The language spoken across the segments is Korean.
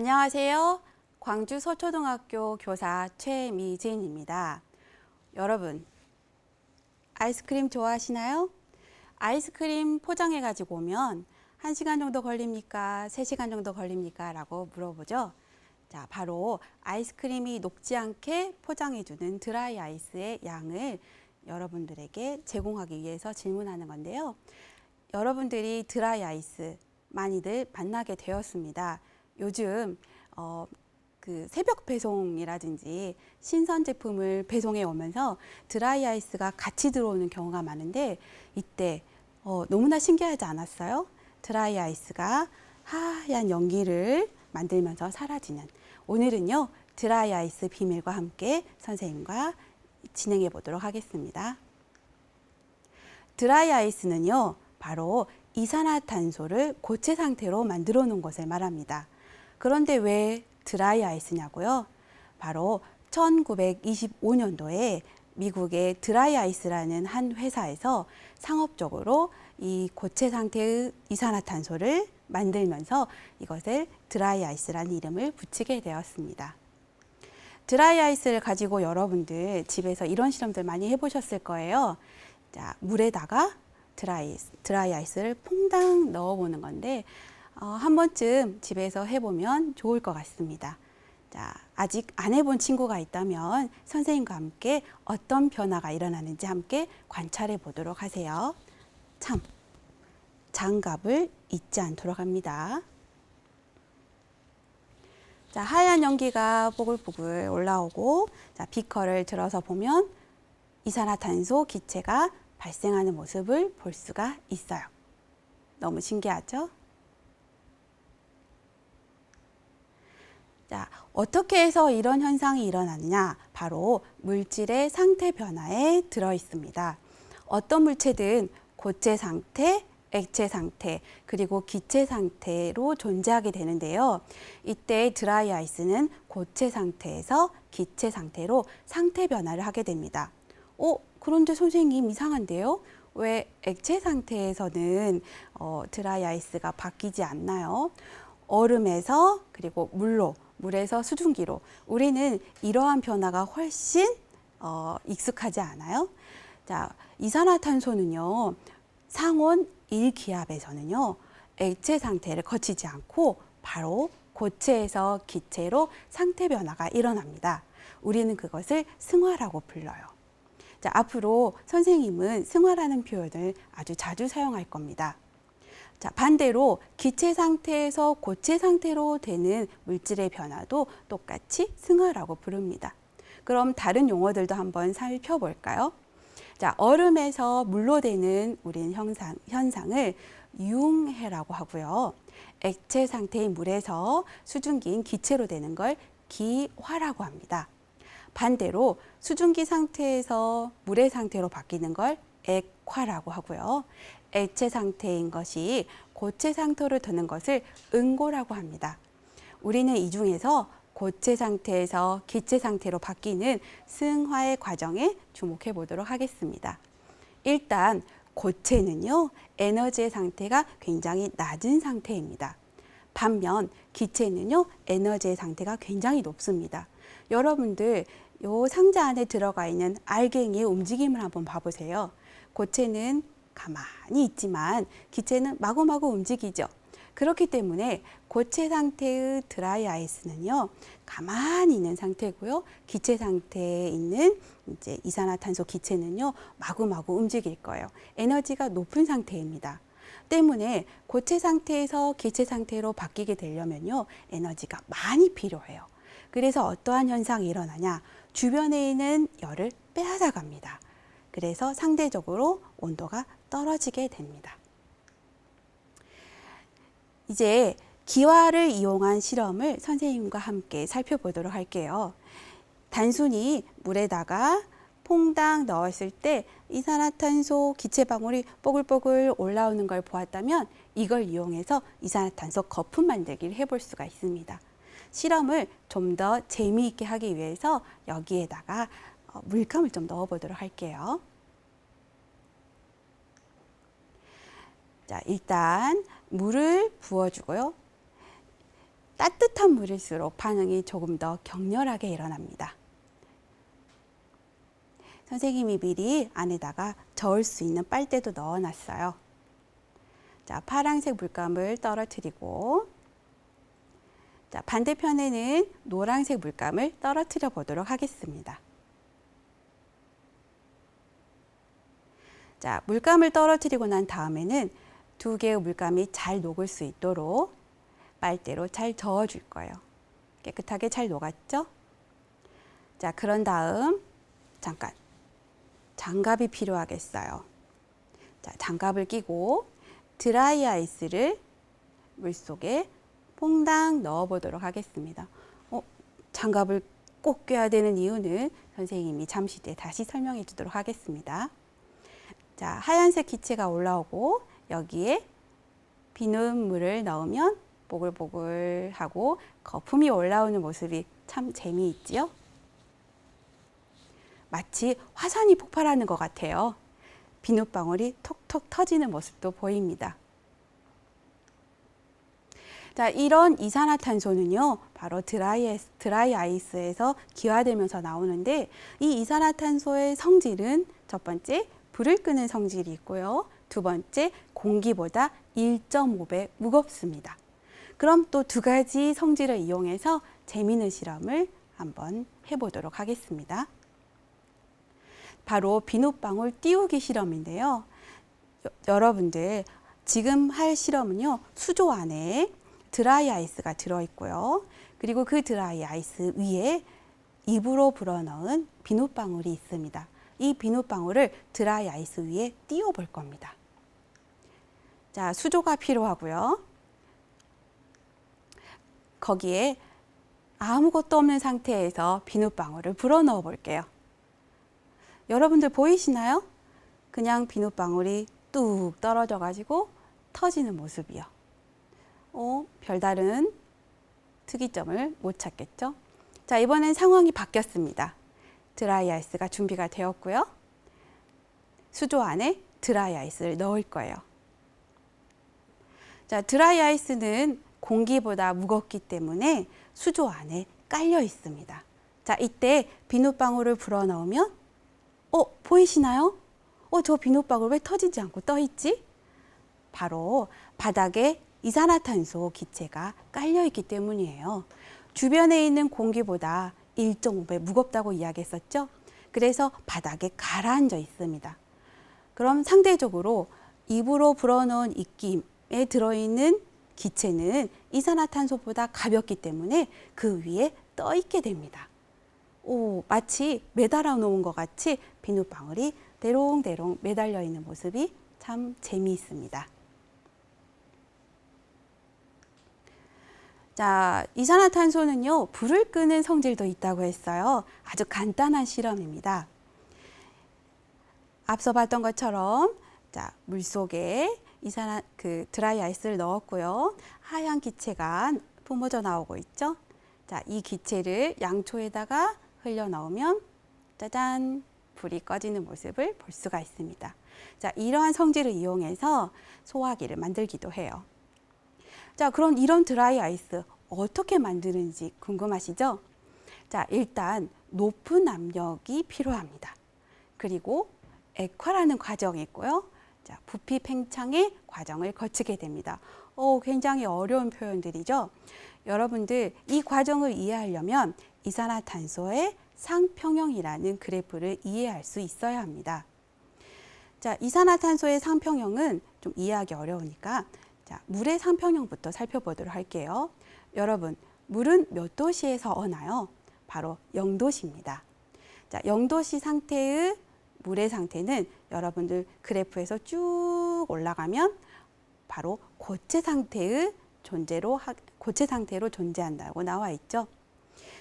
안녕하세요. 광주 서초등학교 교사 최미진입니다. 여러분, 아이스크림 좋아하시나요? 아이스크림 포장해 가지고 오면 1시간 정도 걸립니까? 3시간 정도 걸립니까? 라고 물어보죠. 자, 바로 아이스크림이 녹지 않게 포장해 주는 드라이 아이스의 양을 여러분들에게 제공하기 위해서 질문하는 건데요. 여러분들이 드라이 아이스 많이들 만나게 되었습니다. 요즘 그 새벽 배송이라든지 신선 제품을 배송해 오면서 드라이 아이스가 같이 들어오는 경우가 많은데, 이때 너무나 신기하지 않았어요? 드라이 아이스가 하얀 연기를 만들면서 사라지는, 오늘은요 드라이 아이스 비밀과 함께 선생님과 진행해 보도록 하겠습니다. 드라이 아이스는요 바로 이산화탄소를 고체 상태로 만들어 놓은 것을 말합니다. 그런데 왜 드라이 아이스냐고요? 바로 1925년도에 미국의 드라이 아이스라는 한 회사에서 상업적으로 이 고체 상태의 이산화탄소를 만들면서 이것을 드라이 아이스라는 이름을 붙이게 되었습니다. 드라이 아이스를 가지고 여러분들 집에서 이런 실험들 많이 해보셨을 거예요. 자, 물에다가 드라이 아이스를 퐁당 넣어보는 건데 한 번쯤 집에서 해보면 좋을 것 같습니다. 자, 아직 안 해본 친구가 있다면 선생님과 함께 어떤 변화가 일어나는지 함께 관찰해 보도록 하세요. 참, 장갑을 잊지 않도록 합니다. 자, 하얀 연기가 뽀글뽀글 올라오고, 자, 비커를 들어서 보면 이산화탄소 기체가 발생하는 모습을 볼 수가 있어요. 너무 신기하죠? 자, 어떻게 해서 이런 현상이 일어나느냐? 바로 물질의 상태 변화에 들어 있습니다. 어떤 물체든 고체 상태, 액체 상태, 그리고 기체 상태로 존재하게 되는데요. 이때 드라이 아이스는 고체 상태에서 기체 상태로 상태 변화를 하게 됩니다. 그런데 선생님, 이상한데요? 왜 액체 상태에서는 드라이 아이스가 바뀌지 않나요? 얼음에서 그리고 물에서 수증기로, 우리는 이러한 변화가 훨씬 익숙하지 않아요? 자, 이산화탄소는요, 상온 1기압에서는요, 액체 상태를 거치지 않고 바로 고체에서 기체로 상태 변화가 일어납니다. 우리는 그것을 승화라고 불러요. 자, 앞으로 선생님은 승화라는 표현을 아주 자주 사용할 겁니다. 자, 반대로 기체 상태에서 고체 상태로 되는 물질의 변화도 똑같이 승화라고 부릅니다. 그럼 다른 용어들도 한번 살펴볼까요? 자, 얼음에서 물로 되는 우리는 현상을 융해라고 하고요. 액체 상태인 물에서 수증기인 기체로 되는 걸 기화라고 합니다. 반대로 수증기 상태에서 물의 상태로 바뀌는 걸 액화라고 하고요. 액체 상태인 것이 고체 상태로 드는 것을 응고라고 합니다. 우리는 이 중에서 고체 상태에서 기체 상태로 바뀌는 승화의 과정에 주목해 보도록 하겠습니다. 일단 고체는요, 에너지의 상태가 굉장히 낮은 상태입니다. 반면 기체는요, 에너지의 상태가 굉장히 높습니다. 여러분들, 요 상자 안에 들어가 있는 알갱이의 움직임을 한번 봐보세요. 고체는 가만히 있지만 기체는 마구마구 움직이죠. 그렇기 때문에 고체 상태의 드라이 아이스는요, 가만히 있는 상태고요. 기체 상태에 있는 이제 이산화탄소 기체는요, 마구마구 움직일 거예요. 에너지가 높은 상태입니다. 때문에 고체 상태에서 기체 상태로 바뀌게 되려면요, 에너지가 많이 필요해요. 그래서 어떠한 현상이 일어나냐? 주변에 있는 열을 빼앗아 갑니다. 그래서 상대적으로 온도가 떨어지게 됩니다. 이제 기화를 이용한 실험을 선생님과 함께 살펴보도록 할게요. 단순히 물에다가 퐁당 넣었을 때 이산화탄소 기체 방울이 뽀글뽀글 올라오는 걸 보았다면 이걸 이용해서 이산화탄소 거품 만들기를 해볼 수가 있습니다. 실험을 좀 더 재미있게 하기 위해서 여기에다가 물감을 좀 넣어보도록 할게요. 자, 일단 물을 부어주고요. 따뜻한 물일수록 반응이 조금 더 격렬하게 일어납니다. 선생님이 미리 안에다가 저을 수 있는 빨대도 넣어놨어요. 자, 파란색 물감을 떨어뜨리고, 자, 반대편에는 노란색 물감을 떨어뜨려 보도록 하겠습니다. 자, 물감을 떨어뜨리고 난 다음에는 두 개의 물감이 잘 녹을 수 있도록 빨대로 잘 저어줄 거예요. 깨끗하게 잘 녹았죠? 자, 그런 다음 잠깐 장갑이 필요하겠어요. 자, 장갑을 끼고 드라이 아이스를 물속에 퐁당 넣어보도록 하겠습니다. 장갑을 꼭 껴야 되는 이유는 선생님이 잠시 뒤에 다시 설명해 주도록 하겠습니다. 자, 하얀색 기체가 올라오고 여기에 비눗물을 넣으면 보글보글하고 거품이 올라오는 모습이 참 재미있지요? 마치 화산이 폭발하는 것 같아요. 비눗방울이 톡톡 터지는 모습도 보입니다. 자, 이런 이산화탄소는요, 바로 드라이 아이스에서 기화되면서 나오는데, 이 이산화탄소의 성질은 첫 번째, 불을 끄는 성질이 있고요. 두 번째, 공기보다 1.5배 무겁습니다. 그럼 또 두 가지 성질을 이용해서 재미있는 실험을 한번 해보도록 하겠습니다. 바로 비눗방울 띄우기 실험인데요. 여러분들 지금 할 실험은요, 수조 안에 드라이 아이스가 들어있고요. 그리고 그 드라이 아이스 위에 입으로 불어넣은 비눗방울이 있습니다. 이 비눗방울을 드라이 아이스 위에 띄워 볼 겁니다. 자, 수조가 필요하고요. 거기에 아무것도 없는 상태에서 비눗방울을 불어넣어 볼게요. 여러분들 보이시나요? 그냥 비눗방울이 뚝 떨어져 가지고 터지는 모습이요. 별다른 특이점을 못 찾겠죠? 자, 이번엔 상황이 바뀌었습니다. 드라이 아이스가 준비가 되었고요. 수조 안에 드라이 아이스를 넣을 거예요. 자, 드라이 아이스는 공기보다 무겁기 때문에 수조 안에 깔려 있습니다. 자, 이때 비눗방울을 불어넣으면 보이시나요? 저 비눗방울 왜 터지지 않고 떠 있지? 바로 바닥에 이산화탄소 기체가 깔려 있기 때문이에요. 주변에 있는 공기보다 1.5배 무겁다고 이야기했었죠? 그래서 바닥에 가라앉아 있습니다. 그럼 상대적으로 입으로 불어넣은 입김에 들어있는 기체는 이산화탄소보다 가볍기 때문에 그 위에 떠 있게 됩니다. 마치 매달아 놓은 것 같이 비눗방울이 대롱대롱 매달려 있는 모습이 참 재미있습니다. 자, 이산화탄소는요, 불을 끄는 성질도 있다고 했어요. 아주 간단한 실험입니다. 앞서 봤던 것처럼 자, 물속에 드라이 아이스를 넣었고요. 하얀 기체가 뿜어져 나오고 있죠. 자, 이 기체를 양초에다가 흘려 넣으면 짜잔, 불이 꺼지는 모습을 볼 수가 있습니다. 자, 이러한 성질을 이용해서 소화기를 만들기도 해요. 자, 그럼 이런 드라이 아이스 어떻게 만드는지 궁금하시죠? 자, 일단 높은 압력이 필요합니다. 그리고 액화라는 과정이 있고요. 자, 부피 팽창의 과정을 거치게 됩니다. 굉장히 어려운 표현들이죠. 여러분들 이 과정을 이해하려면 이산화탄소의 상평형이라는 그래프를 이해할 수 있어야 합니다. 자, 이산화탄소의 상평형은 좀 이해하기 어려우니까 자, 물의 상평형부터 살펴보도록 할게요. 여러분, 물은 몇 도씨에서 어나요? 바로 0도씨입니다. 자, 0도씨 상태의 물의 상태는 여러분들 그래프에서 쭉 올라가면 바로 고체 상태로 존재한다고 나와 있죠.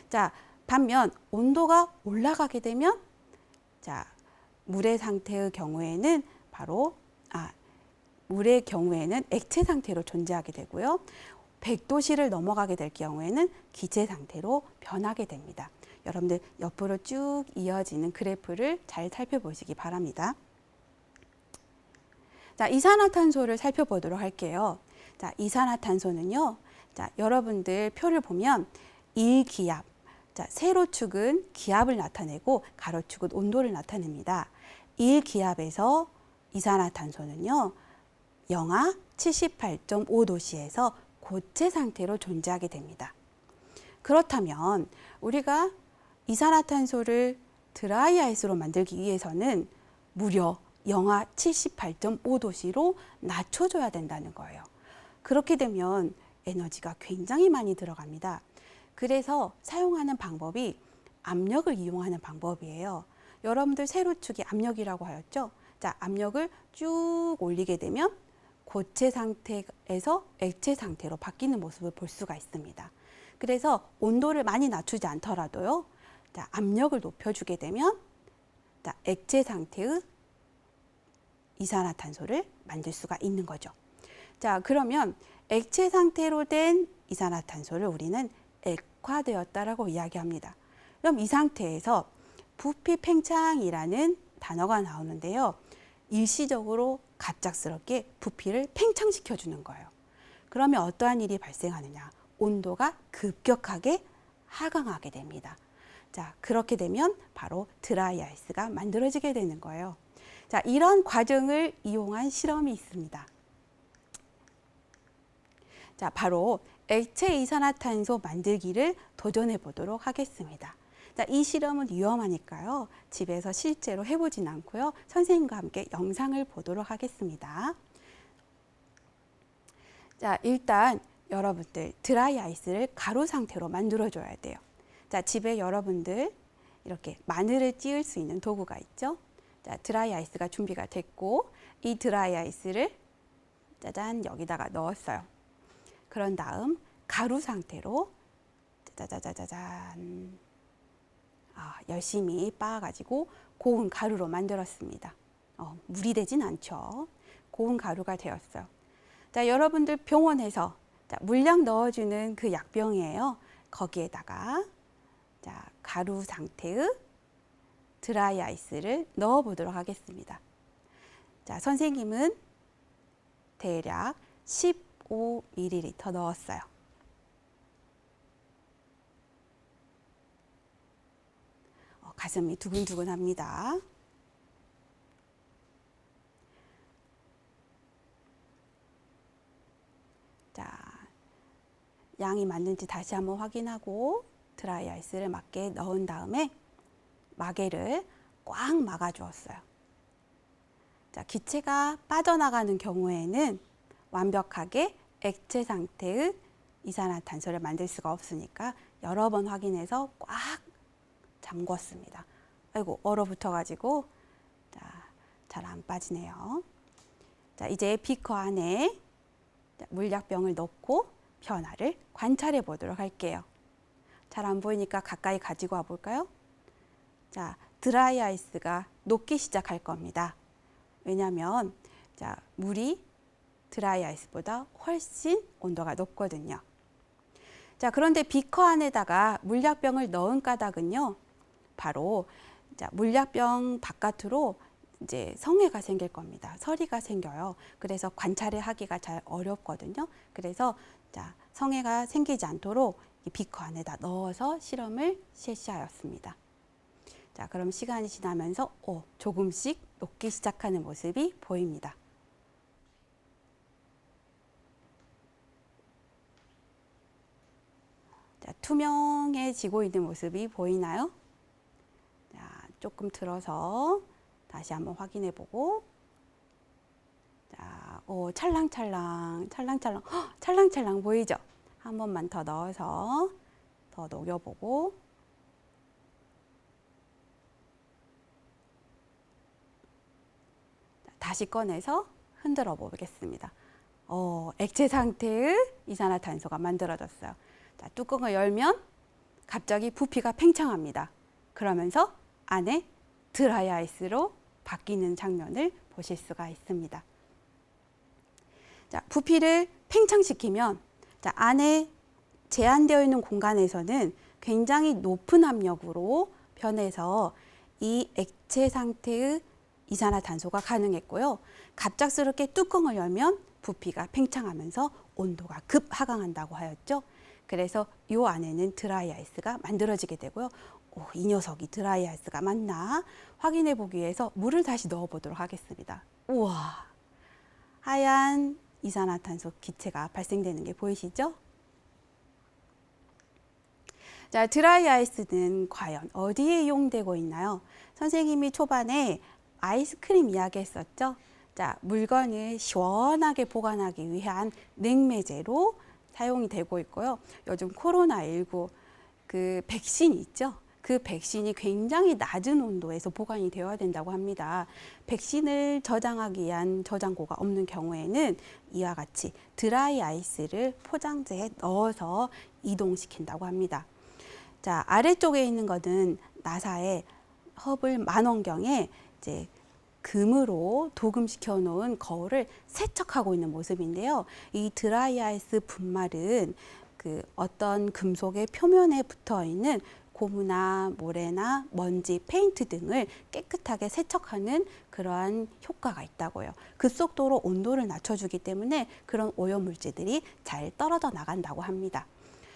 자, 반면 온도가 올라가게 되면 자, 물의 상태의 경우에는 물의 경우에는 액체 상태로 존재하게 되고요. 100도씨를 넘어가게 될 경우에는 기체 상태로 변하게 됩니다. 여러분들 옆으로 쭉 이어지는 그래프를 잘 살펴보시기 바랍니다. 자, 이산화탄소를 살펴보도록 할게요. 자, 이산화탄소는요, 자, 여러분들 표를 보면 일기압. 자, 세로축은 기압을 나타내고 가로축은 온도를 나타냅니다. 일기압에서 이산화탄소는요, 영하 78.5도씨에서 고체 상태로 존재하게 됩니다. 그렇다면 우리가 이산화탄소를 드라이 아이스로 만들기 위해서는 무려 영하 78.5도씨로 낮춰줘야 된다는 거예요. 그렇게 되면 에너지가 굉장히 많이 들어갑니다. 그래서 사용하는 방법이 압력을 이용하는 방법이에요. 여러분들 세로축이 압력이라고 하였죠? 자, 압력을 쭉 올리게 되면 고체 상태에서 액체 상태로 바뀌는 모습을 볼 수가 있습니다. 그래서 온도를 많이 낮추지 않더라도요, 자, 압력을 높여주게 되면 자, 액체 상태의 이산화탄소를 만들 수가 있는 거죠. 자, 그러면 액체 상태로 된 이산화탄소를 우리는 액화되었다라고 이야기합니다. 그럼 이 상태에서 부피 팽창이라는 단어가 나오는데요. 일시적으로 갑작스럽게 부피를 팽창시켜 주는 거예요. 그러면 어떠한 일이 발생하느냐? 온도가 급격하게 하강하게 됩니다. 자, 그렇게 되면 바로 드라이 아이스가 만들어지게 되는 거예요. 자, 이런 과정을 이용한 실험이 있습니다. 자, 바로 액체 이산화탄소 만들기를 도전해 보도록 하겠습니다. 자, 이 실험은 위험하니까요, 집에서 실제로 해보진 않고요, 선생님과 함께 영상을 보도록 하겠습니다. 자, 일단 여러분들 드라이 아이스를 가루 상태로 만들어 줘야 돼요. 자, 집에 여러분들 이렇게 마늘을 찧을 수 있는 도구가 있죠. 자, 드라이 아이스가 준비가 됐고, 이 드라이 아이스를 짜잔 여기다가 넣었어요. 그런 다음 가루 상태로 짜자자자잔, 열심히 빻아가지고 고운 가루로 만들었습니다. 물이 되진 않죠. 고운 가루가 되었어요. 자, 여러분들 병원에서 자, 물약 넣어주는 그 약병이에요. 거기에다가 자, 가루 상태의 드라이 아이스를 넣어 보도록 하겠습니다. 자, 선생님은 대략 15ml 넣었어요. 가슴이 두근두근합니다. 자, 양이 맞는지 다시 한번 확인하고 드라이 아이스를 맞게 넣은 다음에 마개를 꽉 막아 주었어요. 자, 기체가 빠져나가는 경우에는 완벽하게 액체 상태의 이산화탄소를 만들 수가 없으니까 여러 번 확인해서 꽉 잠궜습니다. 아이고, 얼어붙어 가지고 잘 안 빠지네요. 자, 이제 비커 안에 물약병을 넣고 변화를 관찰해 보도록 할게요. 잘 안 보이니까 가까이 가지고 와 볼까요? 자, 드라이 아이스가 녹기 시작할 겁니다. 왜냐하면 자, 물이 드라이 아이스보다 훨씬 온도가 높거든요. 자, 그런데 비커 안에다가 물약병을 넣은 까닭은요, 바로 자, 물약병 바깥으로 이제 성회가 생길 겁니다. 서리가 생겨요. 그래서 관찰을 하기가 잘 어렵거든요. 그래서 자, 성회가 생기지 않도록 이 비커 안에다 넣어서 실험을 실시하였습니다. 자, 그럼 시간이 지나면서 조금씩 녹기 시작하는 모습이 보입니다. 자, 투명해지고 있는 모습이 보이나요? 자, 조금 들어서 다시 한번 확인해 보고, 자, 찰랑찰랑, 찰랑찰랑, 찰랑찰랑 보이죠? 한 번만 더 넣어서 더 녹여보고, 다시 꺼내서 흔들어 보겠습니다. 액체 상태의 이산화탄소가 만들어졌어요. 자, 뚜껑을 열면 갑자기 부피가 팽창합니다. 그러면서 안에 드라이 아이스로 바뀌는 장면을 보실 수가 있습니다. 자, 부피를 팽창시키면 자, 안에 제한되어 있는 공간에서는 굉장히 높은 압력으로 변해서 이 액체 상태의 이산화탄소가 가능했고요. 갑작스럽게 뚜껑을 열면 부피가 팽창하면서 온도가 급 하강한다고 하였죠. 그래서 이 안에는 드라이 아이스가 만들어지게 되고요. 이 녀석이 드라이 아이스가 맞나 확인해 보기 위해서 물을 다시 넣어 보도록 하겠습니다. 우와, 하얀 이산화탄소 기체가 발생되는 게 보이시죠? 자, 드라이 아이스는 과연 어디에 이용되고 있나요? 선생님이 초반에 아이스크림 이야기했었죠. 자, 물건을 시원하게 보관하기 위한 냉매제로 사용이 되고 있고요. 요즘 코로나19 그 백신이 있죠. 그 백신이 굉장히 낮은 온도에서 보관이 되어야 된다고 합니다. 백신을 저장하기 위한 저장고가 없는 경우에는 이와 같이 드라이 아이스를 포장재에 넣어서 이동시킨다고 합니다. 자, 아래쪽에 있는 것은 나사의 허블 만원경에 이제 금으로 도금시켜 놓은 거울을 세척하고 있는 모습인데요. 이 드라이 아이스 분말은 그 어떤 금속의 표면에 붙어 있는 고무나 모래나 먼지, 페인트 등을 깨끗하게 세척하는 그러한 효과가 있다고요. 급속도로 온도를 낮춰주기 때문에 그런 오염물질들이 잘 떨어져 나간다고 합니다.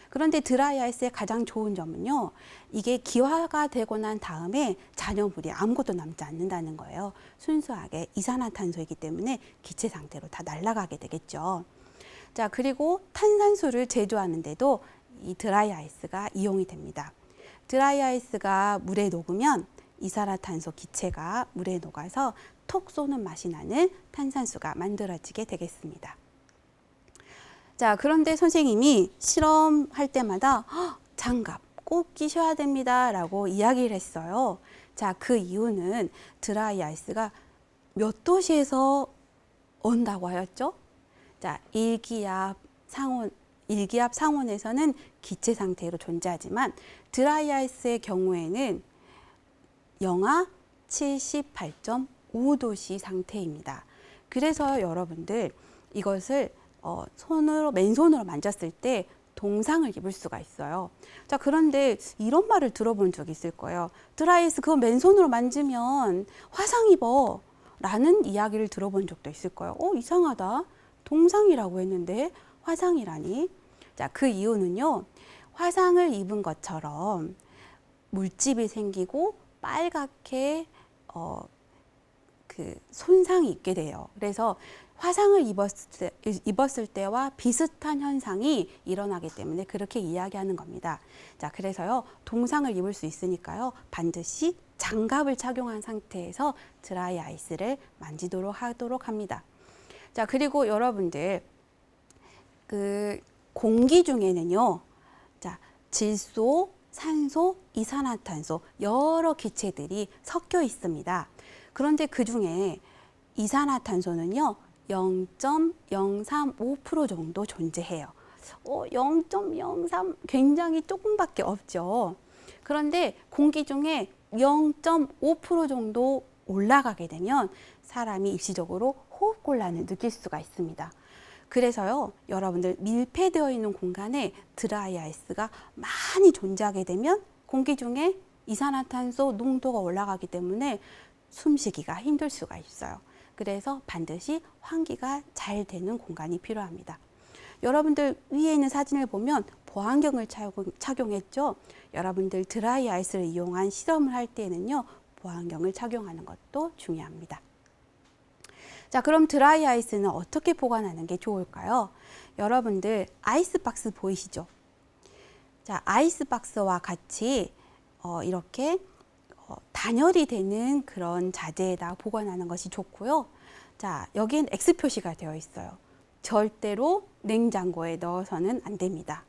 그런데 드라이 아이스의 가장 좋은 점은요, 이게 기화가 되고 난 다음에 잔여물이 아무것도 남지 않는다는 거예요. 순수하게 이산화탄소이기 때문에 기체 상태로 다 날아가게 되겠죠. 자, 그리고 탄산수를 제조하는데도 이 드라이 아이스가 이용이 됩니다. 드라이 아이스가 물에 녹으면 이산화탄소 기체가 물에 녹아서 톡 쏘는 맛이 나는 탄산수가 만들어지게 되겠습니다. 자, 그런데 선생님이 실험할 때마다 장갑 꼭 끼셔야 됩니다 라고 이야기를 했어요. 자, 그 이유는 드라이 아이스가 몇 도시에서 온다고 하였죠? 자, 일기압 상온에서는 기체 상태로 존재하지만 드라이 아이스의 경우에는 영하 78.5도씨 상태입니다. 그래서 여러분들 이것을 맨손으로 만졌을 때 동상을 입을 수가 있어요. 자, 그런데 이런 말을 들어본 적이 있을 거예요. 드라이 아이스 그거 맨손으로 만지면 화상 입어 라는 이야기를 들어본 적도 있을 거예요. 이상하다. 동상이라고 했는데 화상이라니. 자, 그 이유는요, 화상을 입은 것처럼 물집이 생기고 빨갛게 그 손상이 있게 돼요. 그래서 화상을 입었을 때와 비슷한 현상이 일어나기 때문에 그렇게 이야기하는 겁니다. 자, 그래서요, 동상을 입을 수 있으니까요, 반드시 장갑을 착용한 상태에서 드라이 아이스를 만지도록 하도록 합니다. 자, 그리고 여러분들 그 공기 중에는요, 자, 질소, 산소, 이산화탄소 여러 기체들이 섞여 있습니다. 그런데 그 중에 이산화탄소는요, 0.035% 정도 존재해요. 0.03 굉장히 조금밖에 없죠. 그런데 공기 중에 0.5% 정도 올라가게 되면 사람이 일시적으로 호흡곤란을 느낄 수가 있습니다. 그래서요, 여러분들 밀폐되어 있는 공간에 드라이 아이스가 많이 존재하게 되면 공기 중에 이산화탄소 농도가 올라가기 때문에 숨쉬기가 힘들 수가 있어요. 그래서 반드시 환기가 잘 되는 공간이 필요합니다. 여러분들 위에 있는 사진을 보면 보안경을 착용했죠. 여러분들 드라이 아이스를 이용한 실험을 할 때는요, 보안경을 착용하는 것도 중요합니다. 자, 그럼 드라이 아이스는 어떻게 보관하는 게 좋을까요? 여러분들 아이스박스 보이시죠? 자, 아이스박스와 같이 이렇게 단열이 되는 그런 자재에다 보관하는 것이 좋고요. 자, 여기엔 X 표시가 되어 있어요. 절대로 냉장고에 넣어서는 안 됩니다.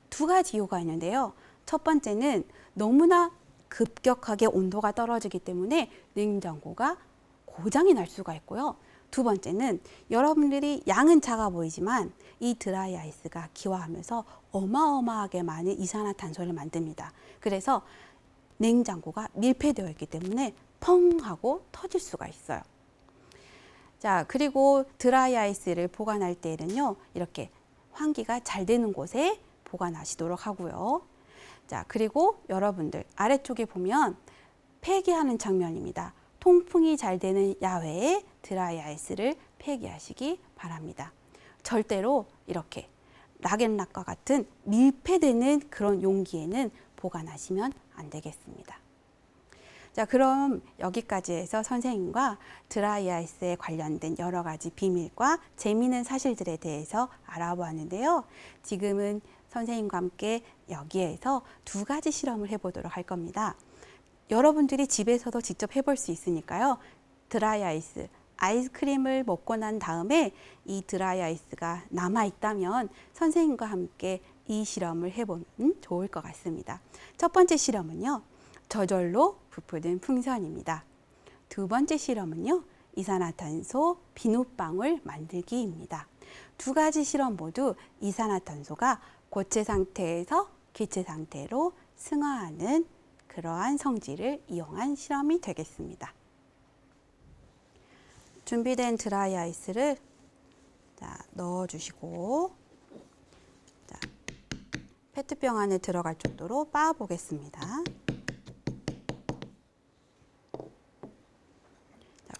두 가지 이유가 있는데요. 첫 번째는 너무나 급격하게 온도가 떨어지기 때문에 냉장고가 고장이 날 수가 있고요. 두 번째는 여러분들이 양은 작아 보이지만 이 드라이 아이스가 기화하면서 어마어마하게 많은 이산화탄소를 만듭니다. 그래서 냉장고가 밀폐되어 있기 때문에 펑 하고 터질 수가 있어요. 자, 그리고 드라이 아이스를 보관할 때에는요, 이렇게 환기가 잘 되는 곳에 보관하시도록 하고요. 자, 그리고 여러분들 아래쪽에 보면 폐기하는 장면입니다. 통풍이 잘 되는 야외에 드라이 아이스를 폐기하시기 바랍니다. 절대로 이렇게 락앤락과 같은 밀폐되는 그런 용기에는 보관하시면 안 되겠습니다. 자, 그럼 여기까지 해서 선생님과 드라이아이스에 관련된 여러 가지 비밀과 재미있는 사실들에 대해서 알아보았는데요. 지금은 선생님과 함께 여기에서 두 가지 실험을 해보도록 할 겁니다. 여러분들이 집에서도 직접 해볼 수 있으니까요. 드라이아이스, 아이스크림을 먹고 난 다음에 이 드라이아이스가 남아있다면 선생님과 함께 이 실험을 해보면 좋을 것 같습니다. 첫 번째 실험은요. 저절로 부푸는 풍선입니다. 두 번째 실험은요. 이산화탄소 비눗방울 만들기입니다. 두 가지 실험 모두 이산화탄소가 고체 상태에서 기체 상태로 승화하는 그러한 성질을 이용한 실험이 되겠습니다. 준비된 드라이아이스를 넣어주시고 페트병 안에 들어갈 정도로 빻아 보겠습니다.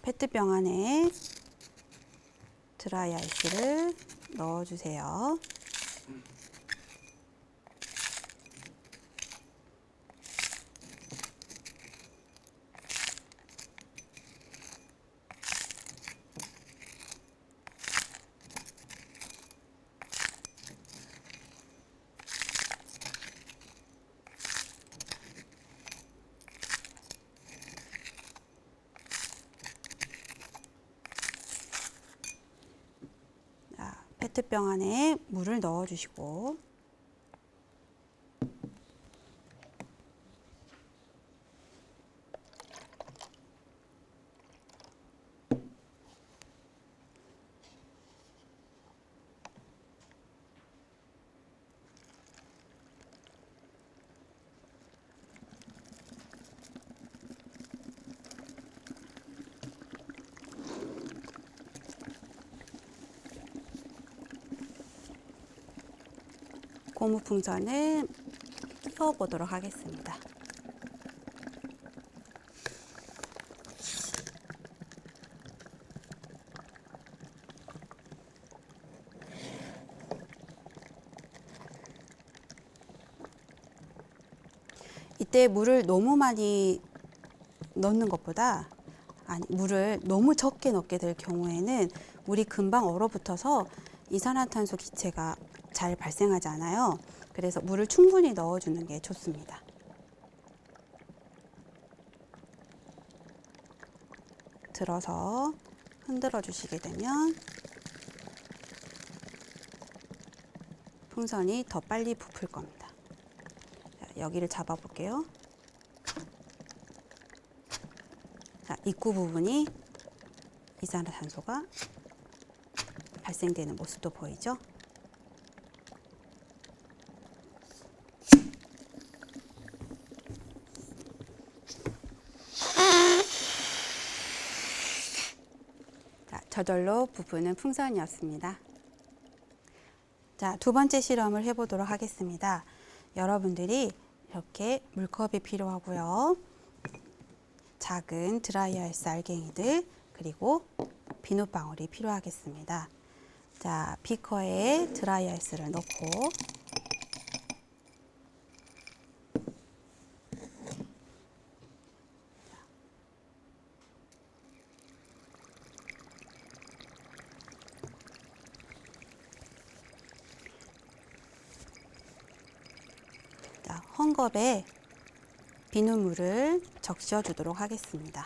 페트병 안에 드라이아이스를 넣어주세요. 페트병 안에 물을 넣어주시고 고무풍선을 펴보도록 하겠습니다. 이때 물을 너무 많이 넣는 것보다 물을 너무 적게 넣게 될 경우에는 물이 금방 얼어붙어서 이산화탄소 기체가 잘 발생하지 않아요. 그래서 물을 충분히 넣어주는 게 좋습니다. 들어서 흔들어 주시게 되면 풍선이 더 빨리 부풀 겁니다. 여기를 잡아 볼게요. 입구 부분이 이산화탄소가 발생되는 모습도 보이죠? 저절로 부푸는 풍선이었습니다. 자, 두 번째 실험을 해보도록 하겠습니다. 여러분들이 이렇게 물컵이 필요하고요. 작은 드라이아이스 알갱이들 그리고 비눗방울이 필요하겠습니다. 자, 비커에 드라이아이스를 넣고 헝겊에 비눗물을 적셔 주도록 하겠습니다.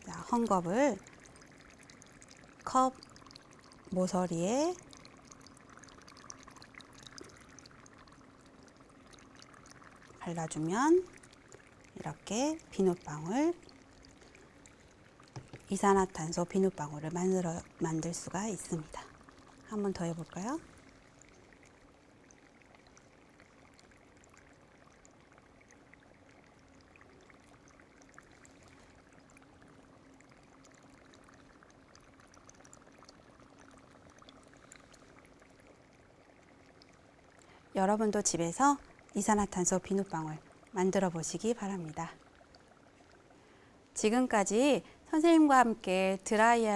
자, 헝겊을 컵 모서리에 발라주면 이렇게 비눗방울, 이산화탄소 비눗방울을 만들 수가 있습니다. 한 번 더 해볼까요? 여러분도 집에서 이산화탄소 비눗방울 만들어 보시기 바랍니다. 지금까지 선생님과 함께 드라이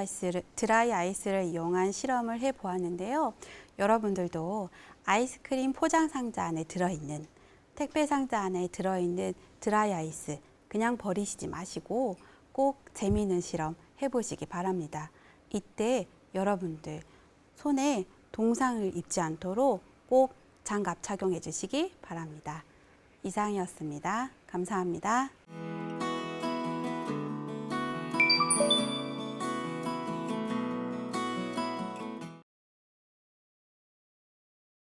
아이스를 이용한 실험을 해 보았는데요. 여러분들도 아이스크림 포장 상자 안에 들어있는, 택배 상자 안에 들어있는 드라이 아이스 그냥 버리시지 마시고 꼭 재미있는 실험 해보시기 바랍니다. 이때 여러분들 손에 동상을 입지 않도록 꼭 장갑 착용해 주시기 바랍니다. 이상이었습니다. 감사합니다.